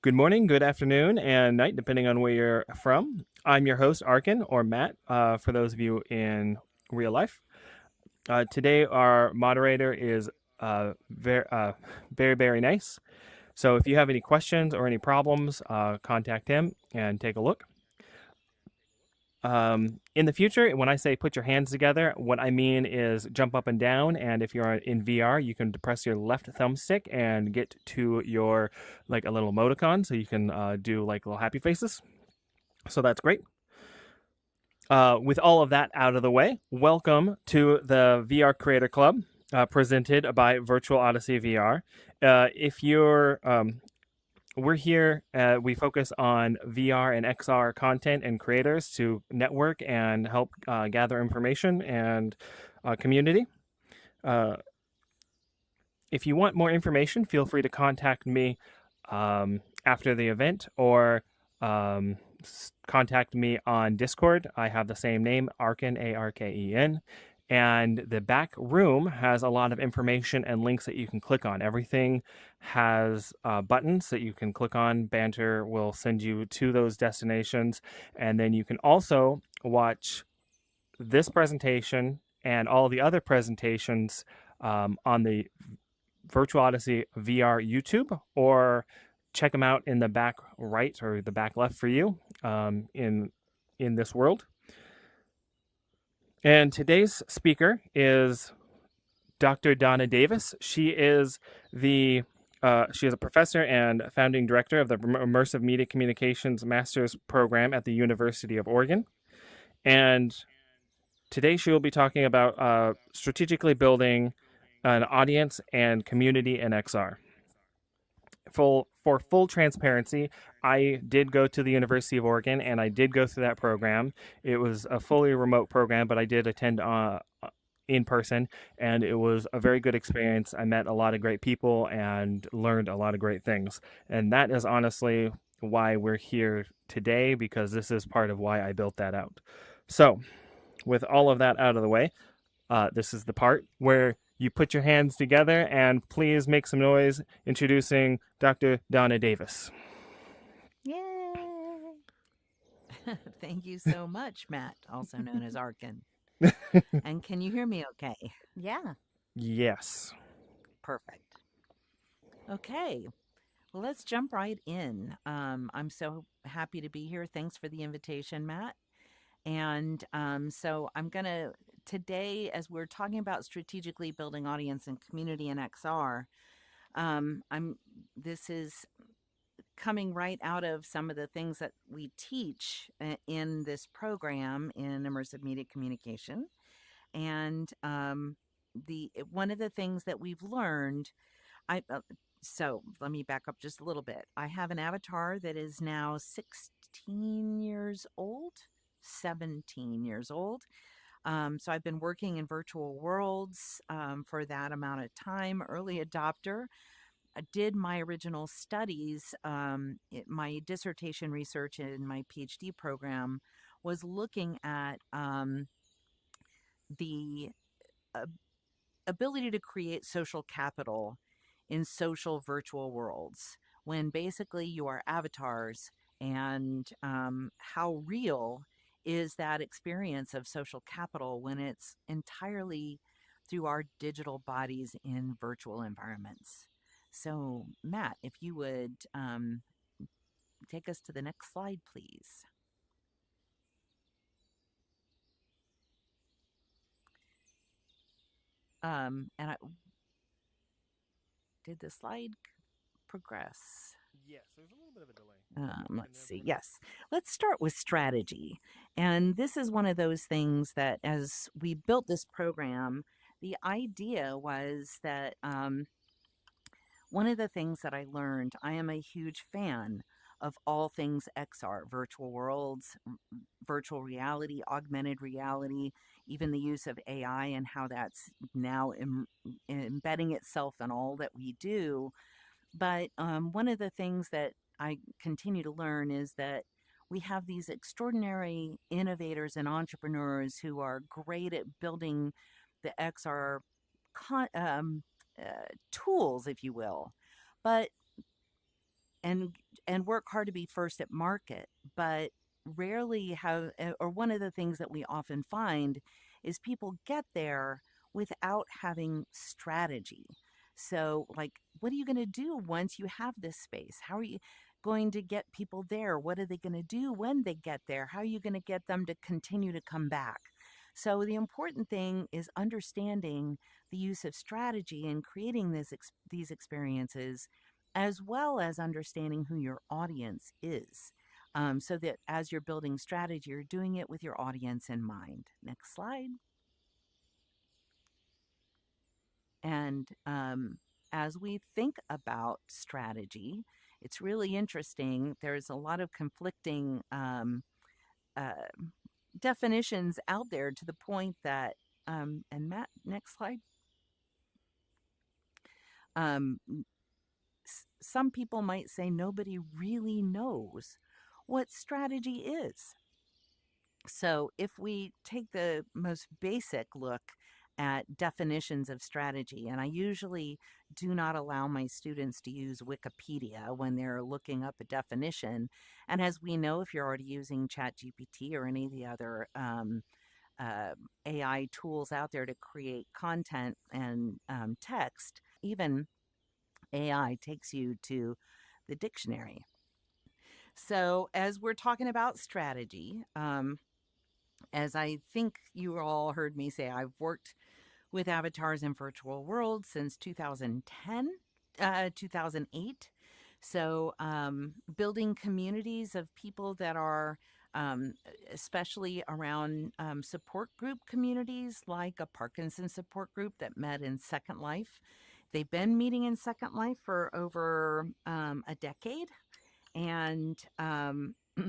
Good morning, good afternoon, and night, depending on where you're from. I'm your host, Arkin, or Matt, for those of you in real life. Today, our moderator is very, very nice. So if you have any questions or any problems, contact him and take a look. In the future, when I say put your hands together, what I mean is jump up and down. And if you're in VR, you can depress your left thumbstick and get to your like a little emoticon, so you can do like little happy faces. So that's great. With all of that out of the way, welcome to the VR Creator Club, presented by Virtual Odyssey VR. If you're We're here. We focus on VR and XR content and creators to network and help gather information and community. If you want more information, feel free to contact me after the event or contact me on Discord. I have the same name, Arken, Arken. And the back room has a lot of information and links that you can click on. Everything has buttons that you can click on. Banter will send you to those destinations. And then you can also watch this presentation and all the other presentations on the Virtual Odyssey VR YouTube, or check them out in the back right or the back left for you in this world. And today's speaker is Dr. Donna Davis. She is a professor and founding director of the Immersive Media Communications Master's Program at the University of Oregon. And today she will be talking about strategically building an audience and community in XR. For full transparency, I did go to the University of Oregon and I did go through that program. It was a fully remote program, but I did attend in person, and it was a very good experience. I met a lot of great people and learned a lot of great things. And that is honestly why we're here today, because this is part of why I built that out. So, with all of that out of the way, this is the part where you put your hands together and please make some noise introducing Dr. Donna Davis. Yay! Thank you so much, Matt, also known as Arkin. And can you hear me okay? Yeah. Yes. Perfect. Okay. Well, let's jump right in. I'm so happy to be here. Thanks for the invitation, Matt. And so I'm going to, today, as we're talking about strategically building audience and community in XR, this is coming right out of some of the things that we teach in this program in immersive media communication. And one of the things that we've learned, so let me back up just a little bit. I have an avatar that is now 16 years old, 17 years old. So I've been working in virtual worlds for that amount of time, early adopter. I did my original studies, my dissertation research in my PhD program was looking at the ability to create social capital in social virtual worlds, when basically you are avatars, and how real is that experience of social capital when it's entirely through our digital bodies in virtual environments. So, Matt, if you would take us to the next slide, please. And did the slide progress? Yes, there's a little bit of a delay. Let's see. Yes. Let's start with strategy. And this is one of those things that, as we built this program, the idea was that one of the things that I learned, I am a huge fan of all things XR, virtual worlds, virtual reality, augmented reality, even the use of AI and how that's now embedding itself in all that we do. But one of the things that I continue to learn is that we have these extraordinary innovators and entrepreneurs who are great at building the XR tools, if you will. But and work hard to be first at market, but rarely have, or one of the things that we often find is people get there without having strategy. So, like, what are you going to do once you have this space? How are you going to get people there? What are they going to do when they get there? How are you going to get them to continue to come back? So, the important thing is understanding the use of strategy and creating these experiences, as well as understanding who your audience is. So that as you're building strategy, you're doing it with your audience in mind. Next slide. And as we think about strategy, it's really interesting. There's a lot of conflicting uh, definitions out there, to the point that, and Matt, next slide. Um, some people might say nobody really knows what strategy is. So, if we take the most basic look at definitions of strategy, and I usually do not allow my students to use Wikipedia when they're looking up a definition. And as we know, if you're already using ChatGPT or any of the other uh, AI tools out there to create content and text, even AI takes you to the dictionary. So, as we're talking about strategy, as I think you all heard me say, I've worked with avatars in virtual worlds since 2010, 2008. So, building communities of people that are, um, especially around support group communities, like a Parkinson's support group that met in Second Life. They've been meeting in Second Life for over a decade. And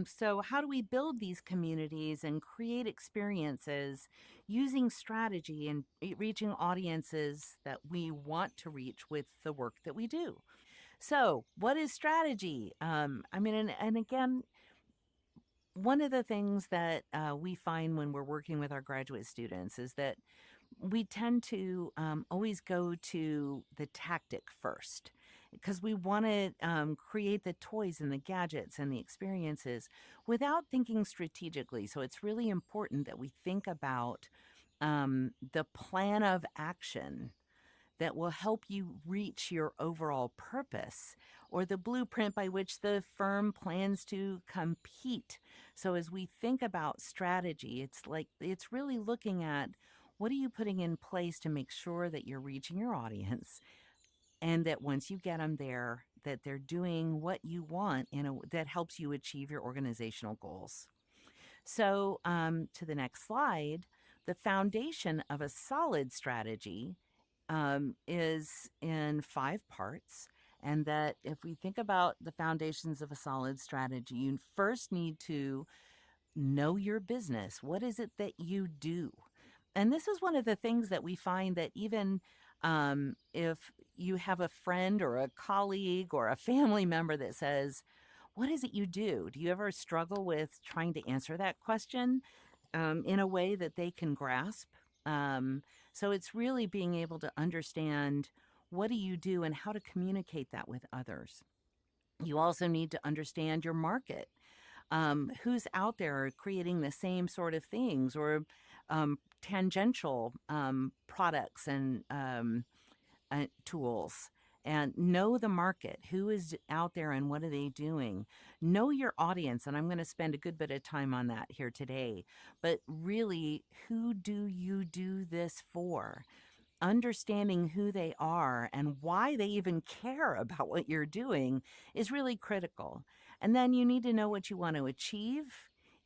so, how do we build these communities and create experiences using strategy and reaching audiences that we want to reach with the work that we do? So, what is strategy? I mean, and again, one of the things that we find when we're working with our graduate students is that we tend to always go to the tactic first, because we want to create the toys and the gadgets and the experiences without thinking strategically. So it's really important that we think about the plan of action that will help you reach your overall purpose, or the blueprint by which the firm plans to compete. So as we think about strategy, it's really looking at what are you putting in place to make sure that you're reaching your audience, and that once you get them there, that they're doing what you want that helps you achieve your organizational goals. So, to the next slide, the foundation of a solid strategy is in 5 parts. And that if we think about the foundations of a solid strategy, you first need to know your business. What is it that you do? And this is one of the things that we find, that even if you have a friend or a colleague or a family member that says, what is it you do? Do you ever struggle with trying to answer that question in a way that they can grasp? So it's really being able to understand, what do you do and how to communicate that with others. You also need to understand your market. Who's out there creating the same sort of things, or tangential products and tools. And know the market. Who is out there and what are they doing? Know your audience. And I'm going to spend a good bit of time on that here today. But really, who do you do this for? Understanding who they are and why they even care about what you're doing is really critical. And then you need to know what you want to achieve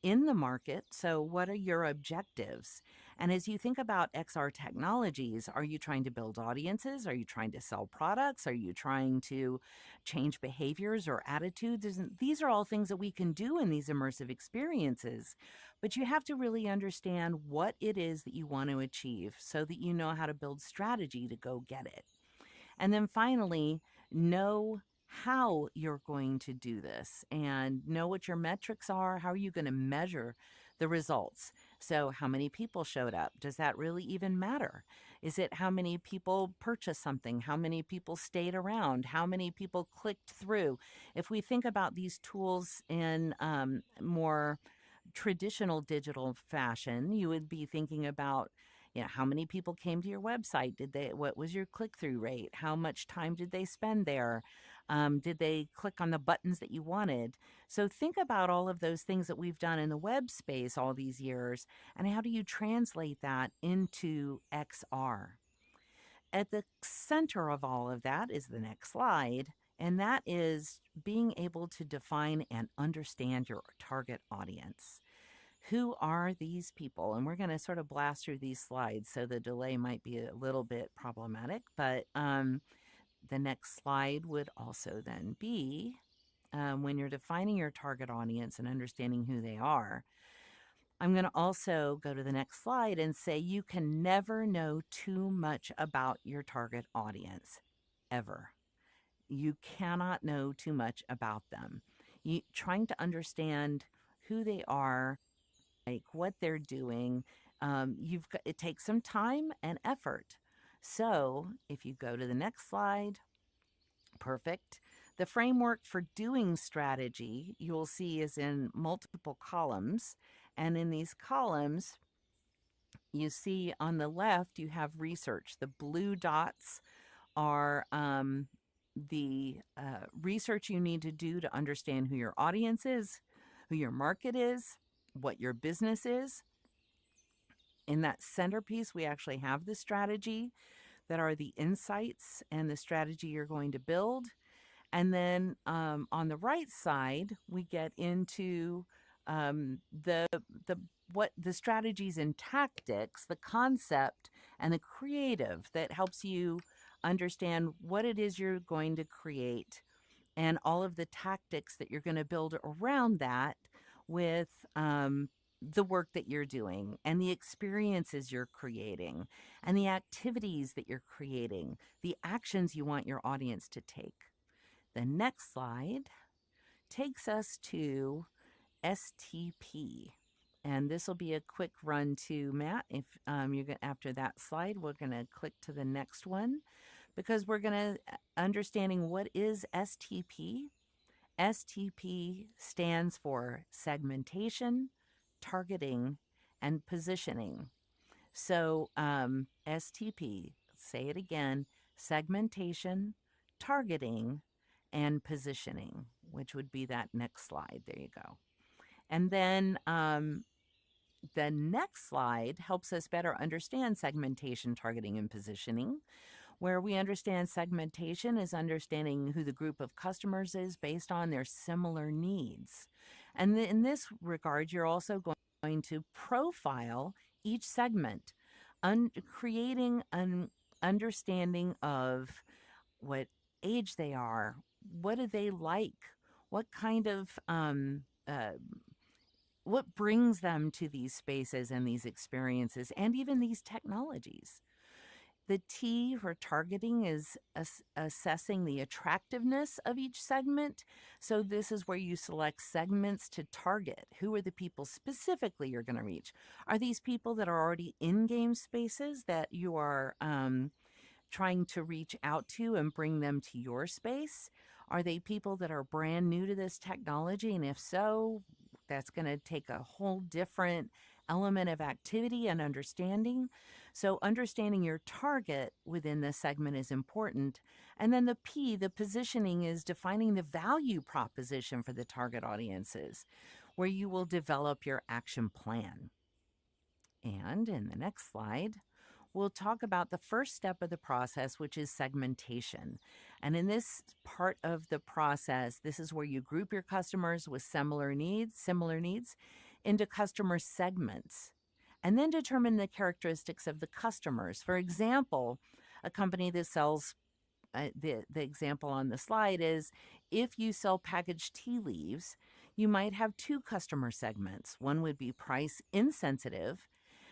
in the market. So, what are your objectives? And as you think about XR technologies, are you trying to build audiences? Are you trying to sell products? Are you trying to change behaviors or attitudes? These are all things that we can do in these immersive experiences. But you have to really understand what it is that you want to achieve, so that you know how to build strategy to go get it. And then finally, know how you're going to do this, and know what your metrics are. How are you going to measure the results? So, how many people showed up? Does that really even matter? Is it how many people purchased something? How many people stayed around? How many people clicked through? If we think about these tools in more traditional digital fashion, you would be thinking about, how many people came to your website? What was your click-through rate? How much time did they spend there? Did they click on the buttons that you wanted? So think about all of those things that we've done in the web space all these years, and how do you translate that into XR? At the center of all of that is the next slide, and that is being able to define and understand your target audience. Who are these people? And we're going to sort of blast through these slides, so the delay might be a little bit problematic, but the next slide would also then be when you're defining your target audience and understanding who they are. I'm going to also go to the next slide and say you can never know too much about your target audience, ever. You cannot know too much about them. Trying to understand who they are, like what they're doing, it takes some time and effort. So if you go to the next slide, perfect. The framework for doing strategy, you'll see, is in multiple columns. And in these columns, you see on the left, you have research. The blue dots are the research you need to do to understand who your audience is, who your market is, what your business is. In that centerpiece, we actually have the strategy that are the insights and the strategy you're going to build. And then on the right side, we get into the strategies and tactics, the concept and the creative that helps you understand what it is you're going to create, and all of the tactics that you're going to build around that with the work that you're doing and the experiences you're creating and the activities that you're creating, the actions you want your audience to take. The next slide takes us to STP. And this will be a quick run to Matt. If after that slide, we're going to click to the next one, because we're going to understanding what is STP. STP stands for segmentation, targeting, and positioning. So STP, say it again, segmentation, targeting, and positioning, which would be that next slide. There you go. And then the next slide helps us better understand segmentation, targeting, and positioning. Where we understand segmentation is understanding who the group of customers is based on their similar needs. And in this regard, you're also going to profile each segment, creating an understanding of what age they are, what do they like, what kind of what brings them to these spaces and these experiences and even these technologies. The T for targeting is assessing the attractiveness of each segment. So this is where you select segments to target. Who are the people specifically you're going to reach? Are these people that are already in game spaces that you are trying to reach out to and bring them to your space? Are they people that are brand new to this technology? And if so, that's going to take a whole different element of activity and understanding. So understanding your target within this segment is important. And then the P, the positioning, is defining the value proposition for the target audiences, where you will develop your action plan. And in the next slide, we'll talk about the first step of the process, which is segmentation. And in this part of the process, this is where you group your customers with similar needs into customer segments, and then determine the characteristics of the customers. For example, a company that sells, the example on the slide is, if you sell packaged tea leaves, you might have two customer segments. One would be price insensitive,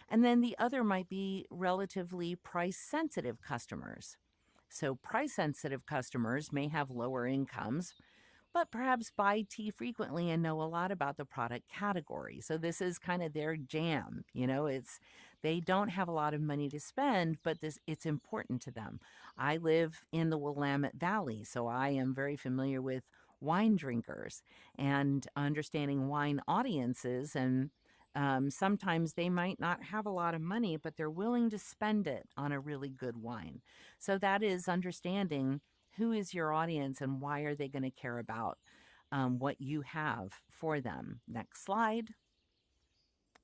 and then the other might be relatively price-sensitive customers. So price-sensitive customers may have lower incomes, but perhaps buy tea frequently and know a lot about the product category. So this is kind of their jam. It's they don't have a lot of money to spend, but it's important to them. I live in the Willamette Valley, so I am very familiar with wine drinkers and understanding wine audiences. And sometimes they might not have a lot of money, but they're willing to spend it on a really good wine. So that is understanding who is your audience and why are they going to care about what you have for them. Next slide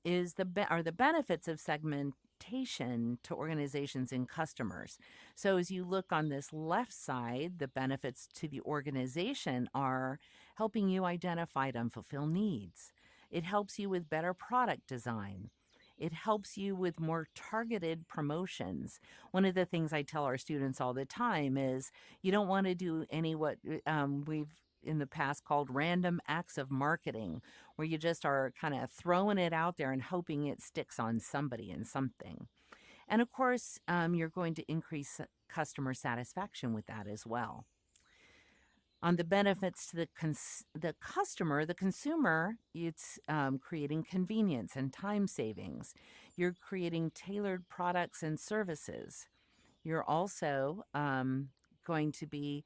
is are the benefits of segmentation to organizations and customers. So as you look on this left side, the benefits to the organization are helping you identify and fulfill needs. It helps you with better product design. It helps you with more targeted promotions. One of the things I tell our students all the time is you don't want to do what we've in the past called random acts of marketing, where you just are kind of throwing it out there and hoping it sticks on somebody and something. And of course, you're going to increase customer satisfaction with that as well. On the benefits to the customer, the consumer, it's creating convenience and time savings. You're creating tailored products and services. You're also going to be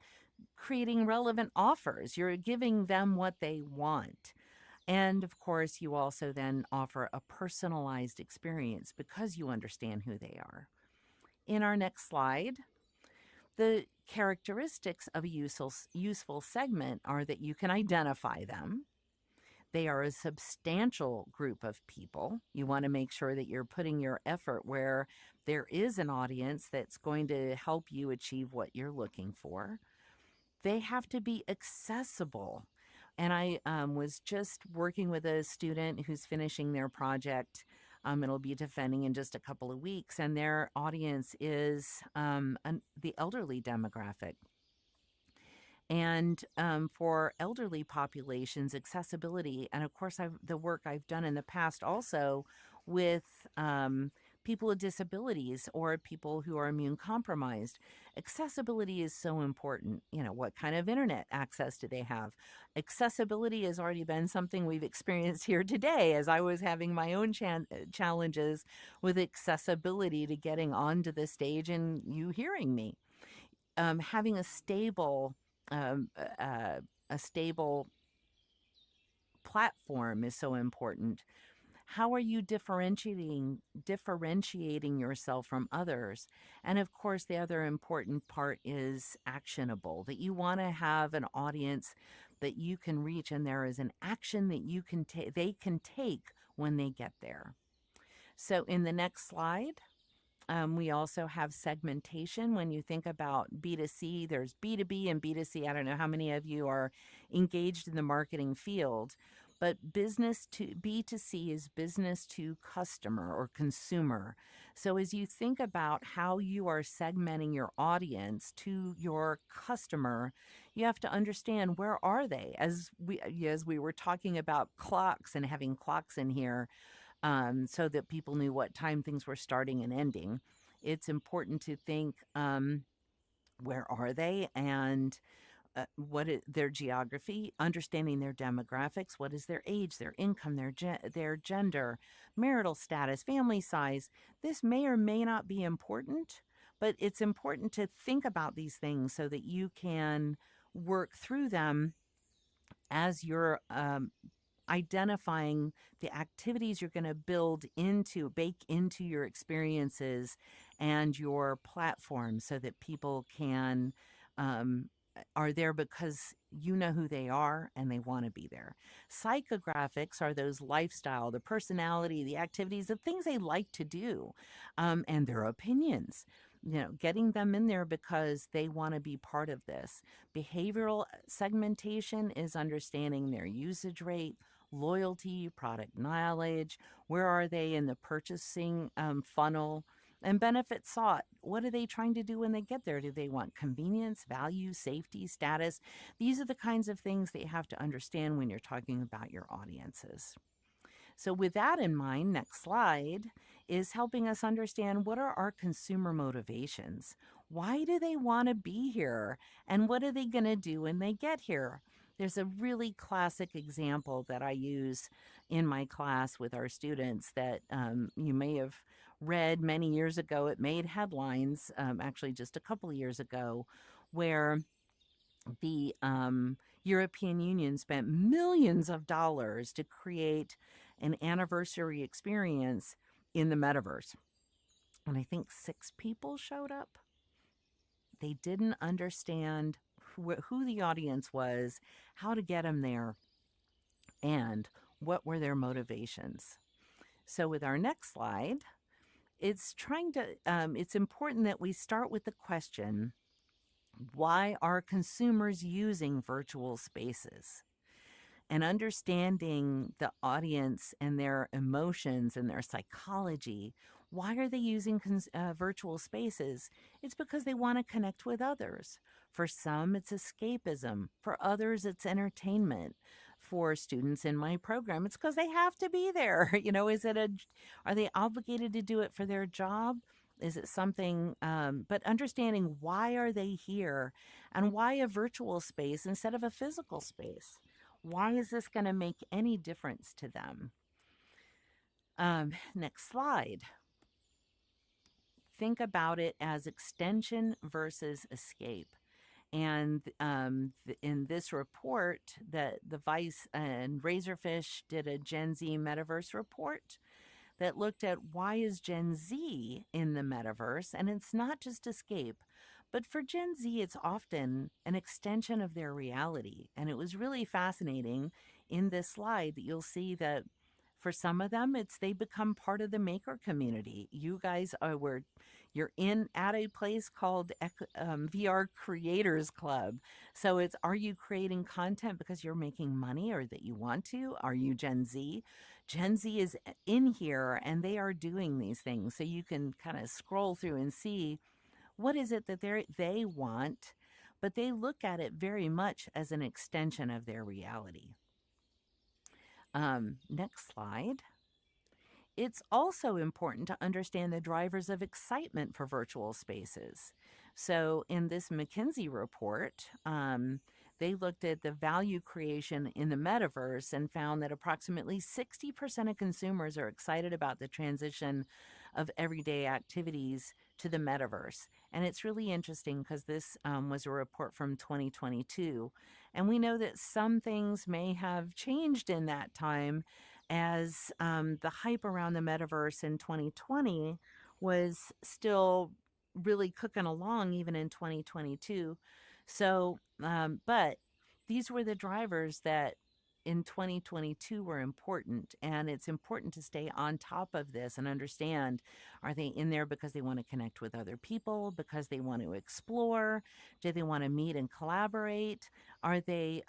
creating relevant offers. You're giving them what they want. And of course, you also then offer a personalized experience because you understand who they are. In our next slide, the characteristics of a useful segment are that you can identify them. They are a substantial group of people. You want to make sure that you're putting your effort where there is an audience that's going to help you achieve what you're looking for. They have to be accessible. And I was just working with a student who's finishing their project. It'll be defending in just a couple of weeks, and their audience is the elderly demographic. And for elderly populations, accessibility, and of course, the work I've done in the past also with people with disabilities or people who are immune compromised. Accessibility is so important. What kind of internet access do they have? Accessibility has already been something we've experienced here today, as I was having my own challenges with accessibility to getting onto the stage and you hearing me. Having a stable platform is so important. How are you differentiating yourself from others? And of course, the other important part is actionable, that you want to have an audience that you can reach, and there is an action that they can take when they get there. So in the next slide, we also have segmentation. When you think about B2C, there's B2B and B2C. I don't know how many of you are engaged in the marketing field, but B2C is business to customer or consumer. So as you think about how you are segmenting your audience to your customer, you have to understand, where are they? As we were talking about clocks and having clocks in here, so that people knew what time things were starting and ending. It's important to think, where are they, and what is their geography, understanding their demographics, what is their age, their income, their gender, marital status, family size. This may or may not be important, but it's important to think about these things so that you can work through them as you're identifying the activities you're going to bake into your experiences and your platform, so that people can are there because you know who they are and they want to be there. Psychographics are those lifestyle, the personality, the activities, the things they like to do, and their opinions. Getting them in there because they want to be part of this. Behavioral segmentation is understanding their usage rate, loyalty, product knowledge, where are they in the purchasing funnel, and benefit sought. What are they trying to do when they get there? Do they want convenience, value, safety, status? These are the kinds of things that you have to understand when you're talking about your audiences. So with that in mind, next slide is helping us understand, what are our consumer motivations? Why do they want to be here? And what are they going to do when they get here? There's a really classic example that I use in my class with our students that you may have read many years ago. It made headlines, actually, just a couple of years ago, where the European Union spent millions of dollars to create an anniversary experience in the metaverse. And I think 6 people showed up. They didn't understand who the audience was, how to get them there, and what were their motivations. So, with our next slide, it's important that we start with the question, why are consumers using virtual spaces? And understanding the audience and their emotions and their psychology. Why are they using virtual spaces? It's because they want to connect with others. For some, it's escapism. For others, it's entertainment. For students in my program, it's because they have to be there. Are they obligated to do it for their job? Is it something, but understanding why are they here and why a virtual space instead of a physical space? Why is this going to make any difference to them? Next slide. Think about it as extension versus escape. And in this report, the Vice and Razorfish did a Gen Z metaverse report that looked at why is Gen Z in the metaverse, and it's not just escape. But for Gen Z, it's often an extension of their reality. And it was really fascinating in this slide that you'll see that for some of them, they become part of the maker community. You guys you're at a place called VR Creators Club. So are you creating content because you're making money or that you want to? Are you Gen Z? Gen Z is in here and they are doing these things. So you can kind of scroll through and see what is it that they want, but they look at it very much as an extension of their reality. Next slide. It's also important to understand the drivers of excitement for virtual spaces. So in this McKinsey report, they looked at the value creation in the metaverse and found that approximately 60% of consumers are excited about the transition of everyday activities to the metaverse. And it's really interesting because this was a report from 2022. And we know that some things may have changed in that time as the hype around the metaverse in 2020 was still really cooking along even in 2022. So, but these were the drivers that in 2022 were important, and it's important to stay on top of this and understand, are they in there because they want to connect with other people, because they want to explore, do they want to meet and collaborate, are they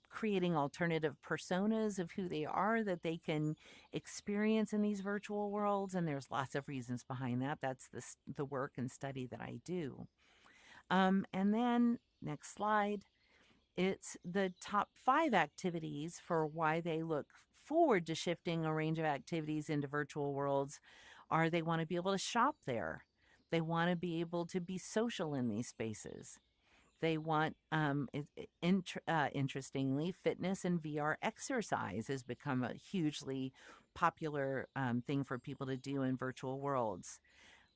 creating alternative personas of who they are that they can experience in these virtual worlds? And there's lots of reasons behind that. That's the work and study that I do. And then next slide, it's the top 5 activities for why they look forward to shifting a range of activities into virtual worlds. Are they want to be able to shop there. They want to be able to be social in these spaces. They want, interestingly, fitness and VR exercise has become a hugely popular thing for people to do in virtual worlds.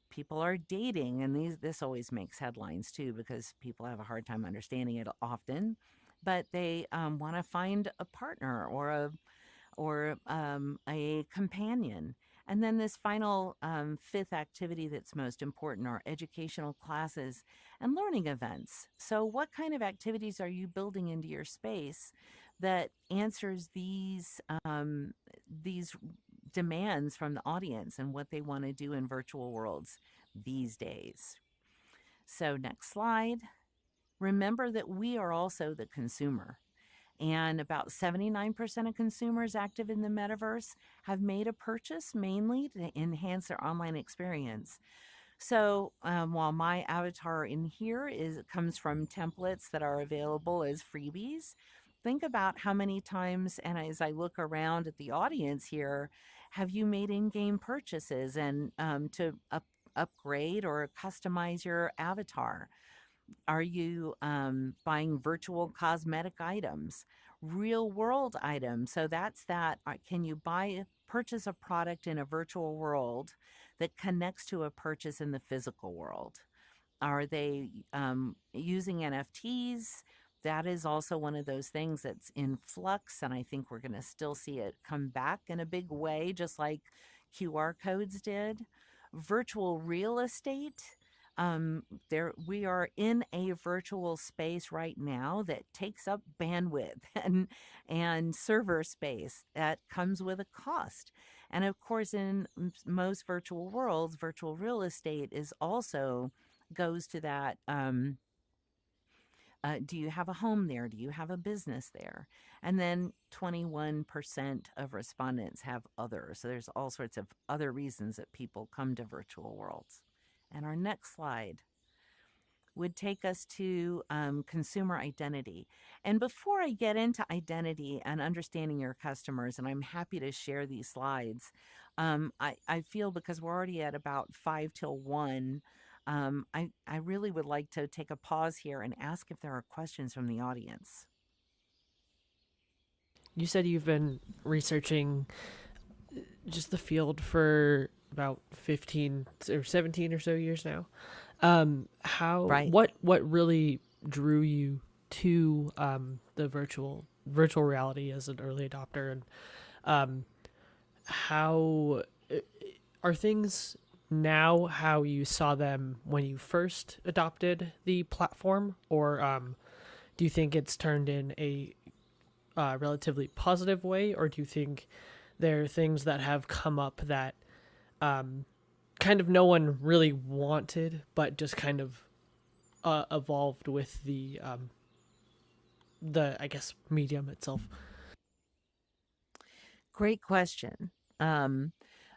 People are dating, and this always makes headlines too because people have a hard time understanding it often. But they want to find a partner or a companion. And then this final 5th activity that's most important are educational classes and learning events. So what kind of activities are you building into your space that answers these demands from the audience and what they want to do in virtual worlds these days? So next slide. Remember that we are also the consumer. And about 79% of consumers active in the metaverse have made a purchase mainly to enhance their online experience. So while my avatar in here comes from templates that are available as freebies, think about how many times, and as I look around at the audience here, have you made in-game purchases and to upgrade or customize your avatar? Are you buying virtual cosmetic items, real world items? So that's that. Can you purchase a product in a virtual world that connects to a purchase in the physical world? Are they using NFTs? That is also one of those things that's in flux, and I think we're going to still see it come back in a big way, just like QR codes did. Virtual real estate. There we are in a virtual space right now that takes up bandwidth and server space that comes with a cost. And of course, in most virtual worlds, virtual real estate is also goes to that. Do you have a home there? Do you have a business there? And then 21% of respondents have other. So there's all sorts of other reasons that people come to virtual worlds. And our next slide would take us to consumer identity. And before I get into identity and understanding your customers, and I'm happy to share these slides, I feel because we're already at about 5 till 1, I really would like to take a pause here and ask if there are questions from the audience. You said you've been researching just the field for about 15 or 17 or so years now. Right. What really drew you to the virtual reality as an early adopter, and how are things now how you saw them when you first adopted the platform, or do you think it's turned in a relatively positive way, or do you think there are things that have come up that kind of no one really wanted, but just kind of evolved with the I guess medium itself? Great question.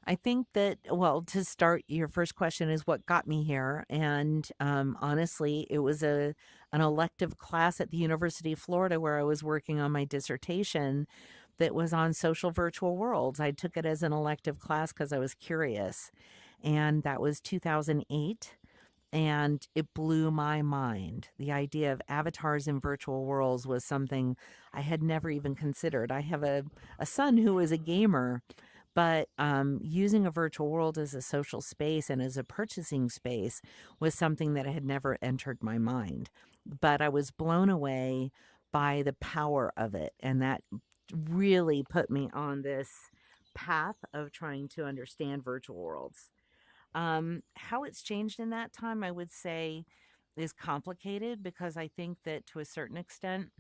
I think that, well, to start, your first question is what got me here. And honestly, it was an elective class at the University of Florida where I was working on my dissertation that was on social virtual worlds. I took it as an elective class because I was curious. And that was 2008. And it blew my mind. The idea of avatars in virtual worlds was something I had never even considered. I have a son who is a gamer, but using a virtual world as a social space and as a purchasing space was something that had never entered my mind. But I was blown away by the power of it. And that really put me on this path of trying to understand virtual worlds. How it's changed in that time, I would say, is complicated because I think that to a certain extent,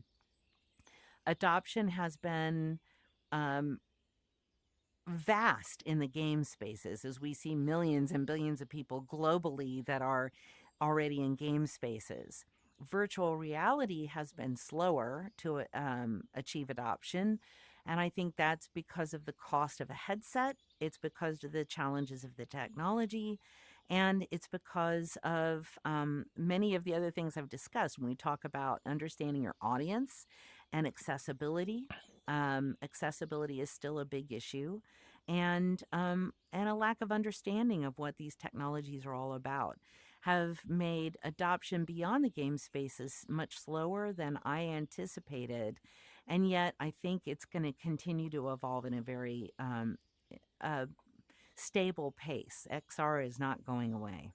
adoption has been vast in the game spaces as we see millions and billions of people globally that are already in game spaces. Virtual reality has been slower to achieve adoption. And I think that's because of the cost of a headset. It's because of the challenges of the technology. And it's because of many of the other things I've discussed when we talk about understanding your audience and accessibility. Accessibility is still a big issue, and a lack of understanding of what these technologies are all about have made adoption beyond the game spaces much slower than I anticipated. And yet, I think it's going to continue to evolve in a very stable pace. XR is not going away.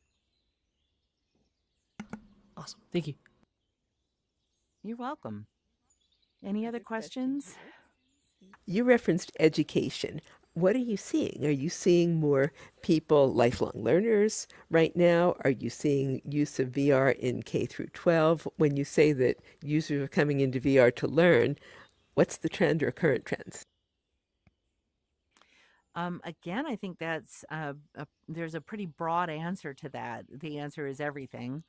Awesome, thank you. You're welcome. Any other questions? You referenced education. What are you seeing? Are you seeing more people, lifelong learners right now? Are you seeing use of VR in K through 12? When you say that users are coming into VR to learn, what's the trend or current trends? Again, I think that's there's a pretty broad answer to that. The answer is everything.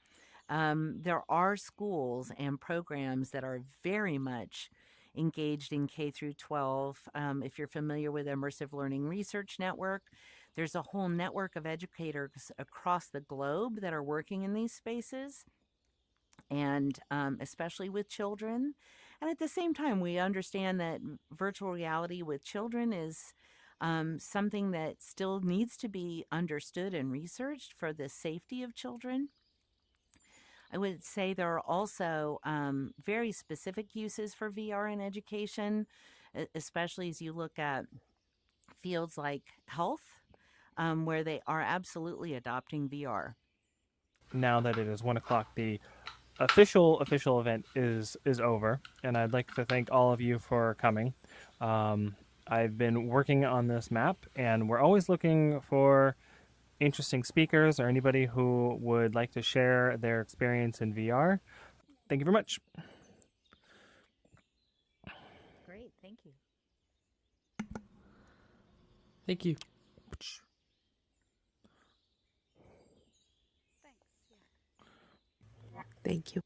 There are schools and programs that are very much engaged in K through 12. If you're familiar with Immersive Learning Research Network, there's a whole network of educators across the globe that are working in these spaces, and especially with children. And at the same time, we understand that virtual reality with children is something that still needs to be understood and researched for the safety of children. I would say there are also very specific uses for VR in education, especially as you look at fields like health, where they are absolutely adopting VR. Now that it is 1 o'clock, the official event is over, and I'd like to thank all of you for coming. I've been working on this map, and we're always looking for interesting speakers or anybody who would like to share their experience in VR. Thank you very much. Great, thank you. Thank you. Thank you.